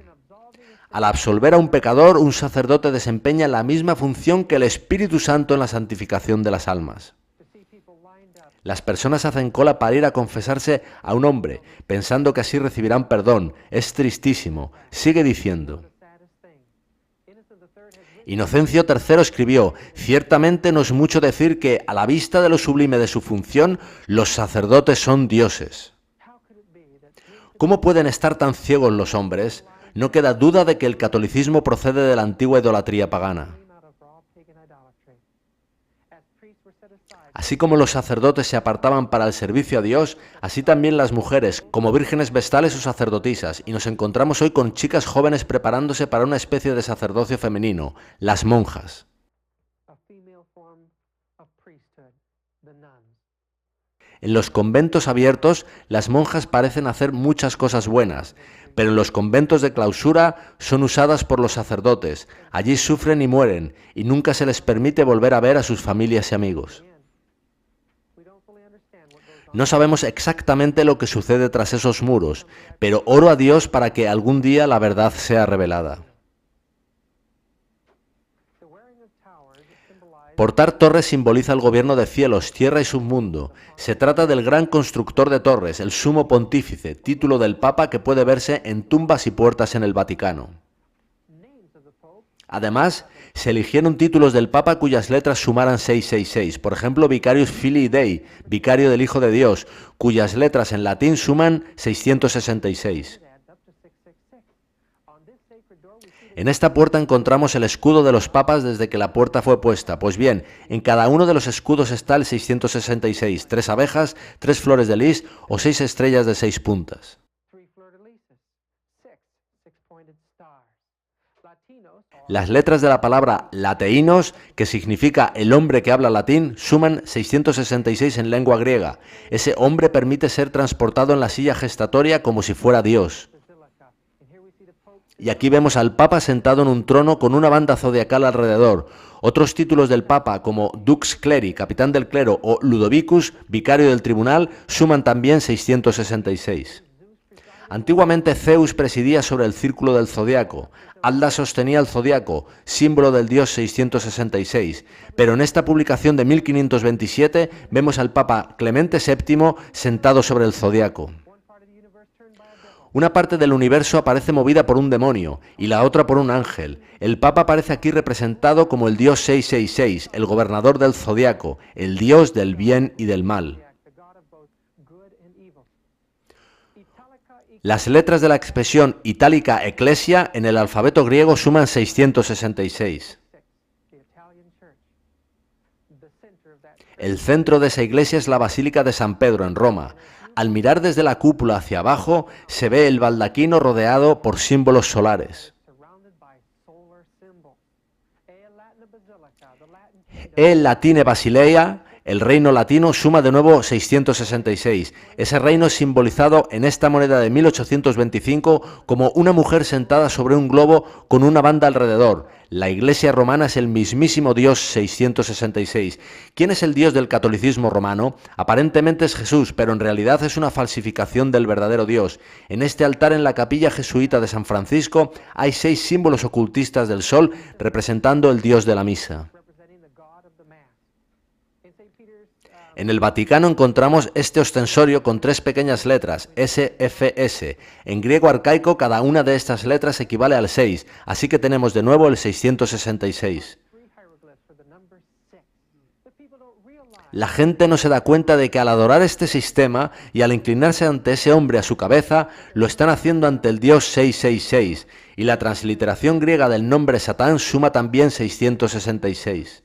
al absolver a un pecador, un sacerdote desempeña la misma función que el Espíritu Santo en la santificación de las almas. Las personas hacen cola para ir a confesarse a un hombre, pensando que así recibirán perdón. Es tristísimo. Sigue diciendo: Inocencio III escribió: ciertamente no es mucho decir que, a la vista de lo sublime de su función, los sacerdotes son dioses. ¿Cómo pueden estar tan ciegos los hombres? No queda duda de que el catolicismo procede de la antigua idolatría pagana. Así como los sacerdotes se apartaban para el servicio a Dios, así también las mujeres, como vírgenes vestales o sacerdotisas, y nos encontramos hoy con chicas jóvenes preparándose para una especie de sacerdocio femenino, las monjas. En los conventos abiertos, las monjas parecen hacer muchas cosas buenas, pero en los conventos de clausura son usadas por los sacerdotes. Allí sufren y mueren, y nunca se les permite volver a ver a sus familias y amigos. No sabemos exactamente lo que sucede tras esos muros, pero oro a Dios para que algún día la verdad sea revelada. Portar torres simboliza el gobierno de cielos, tierra y submundo. Se trata del gran constructor de torres, el sumo pontífice, título del Papa que puede verse en tumbas y puertas en el Vaticano. Además, se eligieron títulos del Papa cuyas letras sumaran 666, por ejemplo, Vicarius Filii Dei, vicario del Hijo de Dios, cuyas letras en latín suman 666. En esta puerta encontramos el escudo de los papas desde que la puerta fue puesta. Pues bien, en cada uno de los escudos está el 666, 3 abejas, 3 flores de lis o 6 estrellas de 6 puntas. Las letras de la palabra lateinos, que significa el hombre que habla latín, suman 666 en lengua griega. Ese hombre permite ser transportado en la silla gestatoria como si fuera Dios. Y aquí vemos al Papa sentado en un trono con una banda zodiacal alrededor. Otros títulos del Papa, como Dux Cleri, capitán del clero, o Ludovicus, vicario del tribunal, suman también 666. Antiguamente Zeus presidía sobre el círculo del zodiaco. Alda sostenía el zodiaco, símbolo del dios 666. Pero en esta publicación de 1527 vemos al Papa Clemente VII sentado sobre el zodiaco. Una parte del universo aparece movida por un demonio y la otra por un ángel. El Papa aparece aquí representado como el dios 666, el gobernador del zodiaco, el dios del bien y del mal. Las letras de la expresión itálica Ecclesia en el alfabeto griego suman 666. El centro de esa iglesia es la Basílica de San Pedro en Roma. Al mirar desde la cúpula hacia abajo, se ve el baldaquino rodeado por símbolos solares. El latine Basileia, el reino latino, suma de nuevo 666. Ese reino es simbolizado en esta moneda de 1825 como una mujer sentada sobre un globo con una banda alrededor. La Iglesia romana es el mismísimo Dios 666. ¿Quién es el Dios del catolicismo romano? Aparentemente es Jesús, pero en realidad es una falsificación del verdadero Dios. En este altar en la capilla jesuita de San Francisco hay 6 símbolos ocultistas del sol representando el Dios de la misa. En el Vaticano encontramos este ostensorio con 3 pequeñas letras, SFS. En griego arcaico cada una de estas letras equivale al 6, así que tenemos de nuevo el 666. La gente no se da cuenta de que al adorar este sistema y al inclinarse ante ese hombre a su cabeza, lo están haciendo ante el Dios 666, y la transliteración griega del nombre Satán suma también 666.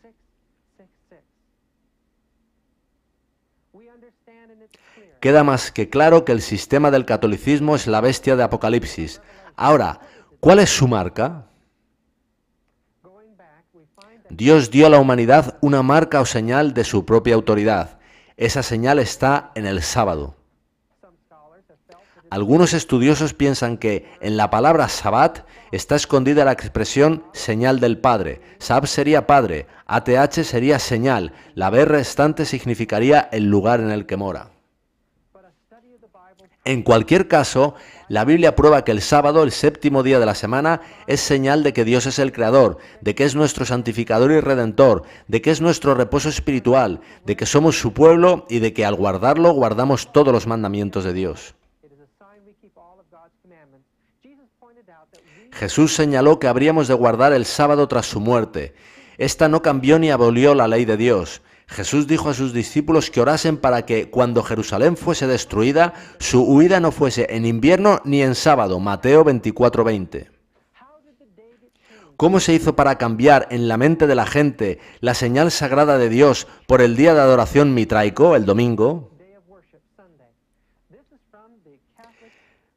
Queda más que claro que el sistema del catolicismo es la bestia de Apocalipsis. Ahora, ¿cuál es su marca? Dios dio a la humanidad una marca o señal de su propia autoridad. Esa señal está en el sábado. Algunos estudiosos piensan que en la palabra Sabbat está escondida la expresión señal del Padre. Sab sería Padre, ATH sería señal, la B restante significaría el lugar en el que mora. En cualquier caso, la Biblia prueba que el sábado, el 7º día de la semana, es señal de que Dios es el Creador, de que es nuestro santificador y redentor, de que es nuestro reposo espiritual, de que somos su pueblo y de que al guardarlo guardamos todos los mandamientos de Dios. Jesús señaló que habríamos de guardar el sábado tras su muerte. Esta no cambió ni abolió la ley de Dios. Jesús dijo a sus discípulos que orasen para que, cuando Jerusalén fuese destruida, su huida no fuese en invierno ni en sábado. Mateo 24:20. ¿Cómo se hizo para cambiar en la mente de la gente la señal sagrada de Dios por el día de adoración mitraico, el domingo?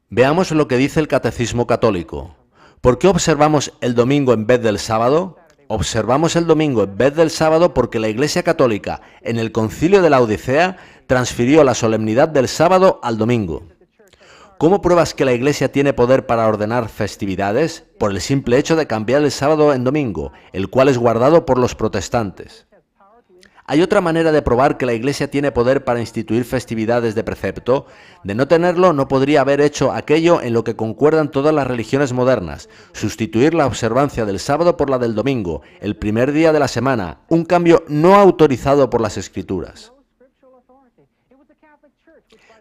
Veamos lo que dice el Catecismo Católico. ¿Por qué observamos el domingo en vez del sábado? Observamos el domingo en vez del sábado porque la Iglesia Católica, en el Concilio de la Odisea, transfirió la solemnidad del sábado al domingo. ¿Cómo pruebas que la Iglesia tiene poder para ordenar festividades? Por el simple hecho de cambiar el sábado en domingo, el cual es guardado por los protestantes. ¿Hay otra manera de probar que la Iglesia tiene poder para instituir festividades de precepto? De no tenerlo, no podría haber hecho aquello en lo que concuerdan todas las religiones modernas, sustituir la observancia del sábado por la del domingo, el primer día de la semana, un cambio no autorizado por las Escrituras.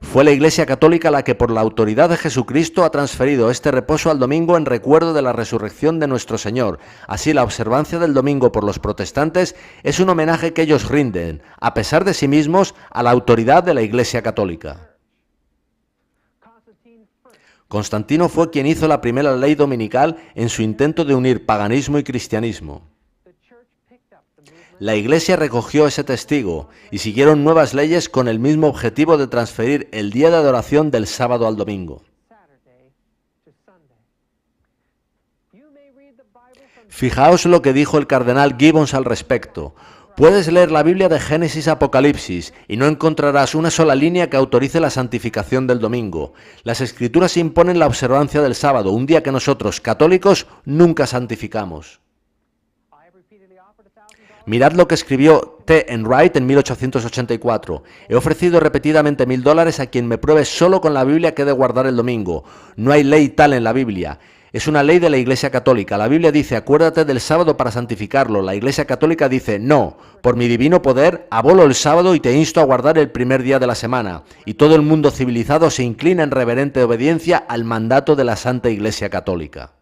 Fue la Iglesia Católica la que por la autoridad de Jesucristo ha transferido este reposo al domingo en recuerdo de la resurrección de nuestro Señor. Así, la observancia del domingo por los protestantes es un homenaje que ellos rinden, a pesar de sí mismos, a la autoridad de la Iglesia Católica. Constantino fue quien hizo la primera ley dominical en su intento de unir paganismo y cristianismo. La Iglesia recogió ese testigo y siguieron nuevas leyes con el mismo objetivo de transferir el día de adoración del sábado al domingo. Fijaos lo que dijo el cardenal Gibbons al respecto. Puedes leer la Biblia de Génesis a Apocalipsis y no encontrarás una sola línea que autorice la santificación del domingo. Las Escrituras imponen la observancia del sábado, un día que nosotros, católicos, nunca santificamos. Mirad lo que escribió T. Enright en 1884. He ofrecido repetidamente $1000 a quien me pruebe solo con la Biblia que he de guardar el domingo. No hay ley tal en la Biblia. Es una ley de la Iglesia Católica. La Biblia dice, acuérdate del sábado para santificarlo. La Iglesia Católica dice, no, por mi divino poder, abolo el sábado y te insto a guardar el primer día de la semana. Y todo el mundo civilizado se inclina en reverente obediencia al mandato de la Santa Iglesia Católica.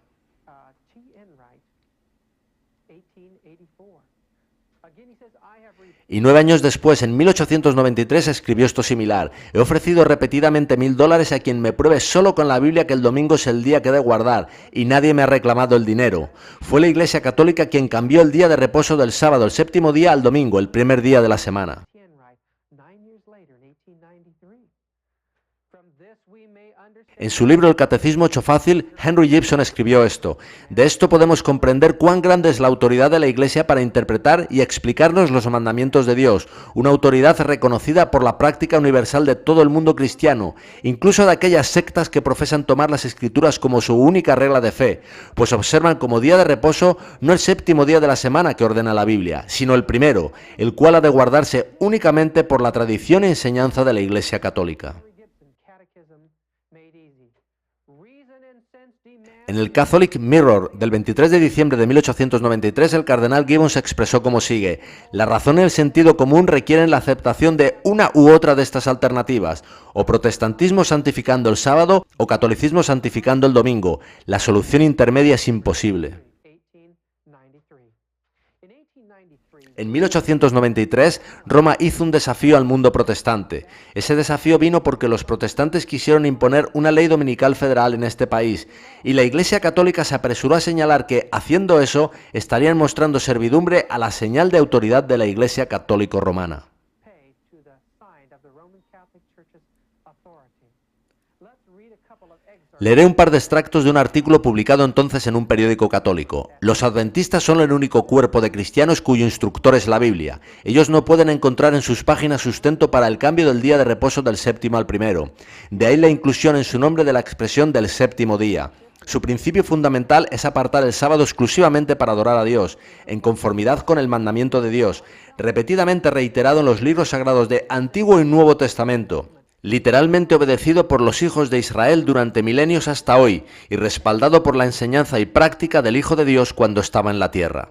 Y 9 años después, en 1893, escribió esto similar. He ofrecido repetidamente $1000 a quien me pruebe solo con la Biblia que el domingo es el día que he de guardar, y nadie me ha reclamado el dinero. Fue la Iglesia Católica quien cambió el día de reposo del sábado, el séptimo día, al domingo, el primer día de la semana. En su libro El Catecismo Hecho Fácil, Henry Gibson escribió esto. De esto podemos comprender cuán grande es la autoridad de la Iglesia para interpretar y explicarnos los mandamientos de Dios, una autoridad reconocida por la práctica universal de todo el mundo cristiano, incluso de aquellas sectas que profesan tomar las Escrituras como su única regla de fe, pues observan como día de reposo no el séptimo día de la semana que ordena la Biblia, sino el primero, el cual ha de guardarse únicamente por la tradición y enseñanza de la Iglesia Católica. En el Catholic Mirror del 23 de diciembre de 1893, el cardenal Gibbons expresó como sigue: la razón y el sentido común requieren la aceptación de una u otra de estas alternativas, o protestantismo santificando el sábado o catolicismo santificando el domingo. La solución intermedia es imposible. En 1893, Roma hizo un desafío al mundo protestante. Ese desafío vino porque los protestantes quisieron imponer una ley dominical federal en este país, y la Iglesia Católica se apresuró a señalar que, haciendo eso, estarían mostrando servidumbre a la señal de autoridad de la Iglesia Católico Romana. Leeré un par de extractos de un artículo publicado entonces en un periódico católico. Los adventistas son el único cuerpo de cristianos cuyo instructor es la Biblia. Ellos no pueden encontrar en sus páginas sustento para el cambio del día de reposo del séptimo al primero. De ahí la inclusión en su nombre de la expresión del séptimo día. Su principio fundamental es apartar el sábado exclusivamente para adorar a Dios, en conformidad con el mandamiento de Dios, repetidamente reiterado en los libros sagrados de Antiguo y Nuevo Testamento, literalmente obedecido por los hijos de Israel durante milenios hasta hoy y respaldado por la enseñanza y práctica del Hijo de Dios cuando estaba en la tierra.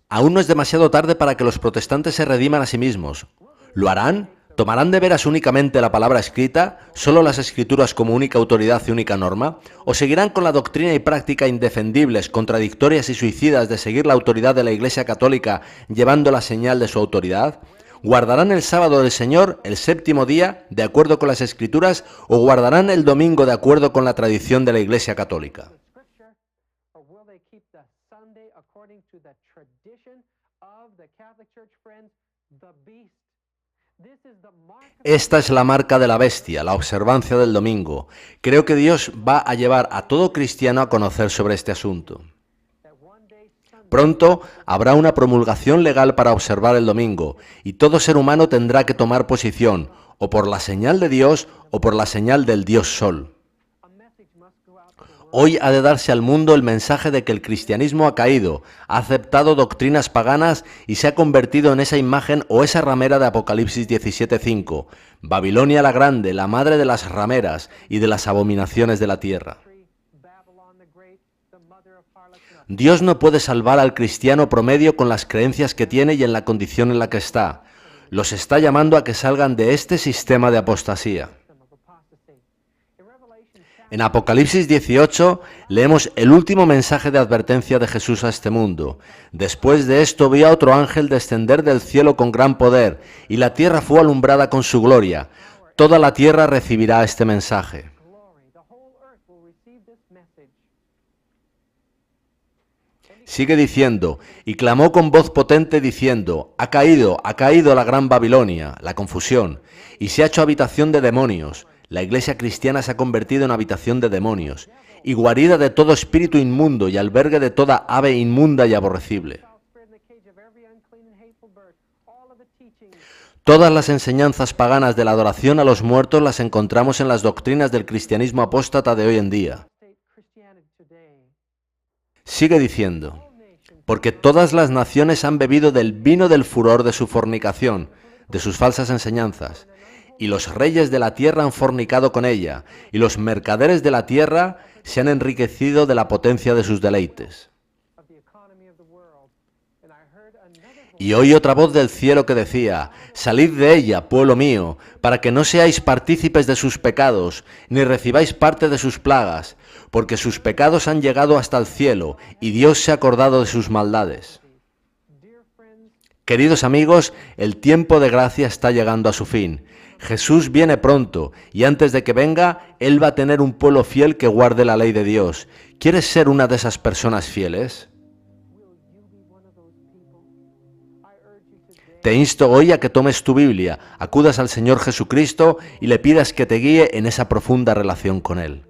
Aún no es demasiado tarde para que los protestantes se rediman a sí mismos. ¿Lo harán? ¿Tomarán de veras únicamente la palabra escrita, solo las Escrituras como única autoridad y única norma? ¿O seguirán con la doctrina y práctica indefendibles, contradictorias y suicidas de seguir la autoridad de la Iglesia Católica llevando la señal de su autoridad? ¿Guardarán el sábado del Señor, el séptimo día, de acuerdo con las Escrituras, o guardarán el domingo de acuerdo con la tradición de la Iglesia Católica? Esta es la marca de la bestia, la observancia del domingo. Creo que Dios va a llevar a todo cristiano a conocer sobre este asunto. Pronto habrá una promulgación legal para observar el domingo, y todo ser humano tendrá que tomar posición, o por la señal de Dios o por la señal del Dios Sol. Hoy ha de darse al mundo el mensaje de que el cristianismo ha caído, ha aceptado doctrinas paganas y se ha convertido en esa imagen o esa ramera de Apocalipsis 17:5, Babilonia la Grande, la madre de las rameras y de las abominaciones de la tierra. Dios no puede salvar al cristiano promedio con las creencias que tiene y en la condición en la que está. Los está llamando a que salgan de este sistema de apostasía. En Apocalipsis 18 leemos el último mensaje de advertencia de Jesús a este mundo. Después de esto vi a otro ángel descender del cielo con gran poder, y la tierra fue alumbrada con su gloria. Toda la tierra recibirá este mensaje. Sigue diciendo, y clamó con voz potente diciendo, ha caído la gran Babilonia, la confusión, y se ha hecho habitación de demonios. La iglesia cristiana se ha convertido en habitación de demonios, y guarida de todo espíritu inmundo y albergue de toda ave inmunda y aborrecible. Todas las enseñanzas paganas de la adoración a los muertos las encontramos en las doctrinas del cristianismo apóstata de hoy en día. Sigue diciendo, porque todas las naciones han bebido del vino del furor de su fornicación, de sus falsas enseñanzas, y los reyes de la tierra han fornicado con ella, y los mercaderes de la tierra se han enriquecido de la potencia de sus deleites. Y oí otra voz del cielo que decía, salid de ella, pueblo mío, para que no seáis partícipes de sus pecados, ni recibáis parte de sus plagas, porque sus pecados han llegado hasta el cielo, y Dios se ha acordado de sus maldades. Queridos amigos, el tiempo de gracia está llegando a su fin. Jesús viene pronto, y antes de que venga, Él va a tener un pueblo fiel que guarde la ley de Dios. ¿Quieres ser una de esas personas fieles? Te insto hoy a que tomes tu Biblia, acudas al Señor Jesucristo y le pidas que te guíe en esa profunda relación con Él.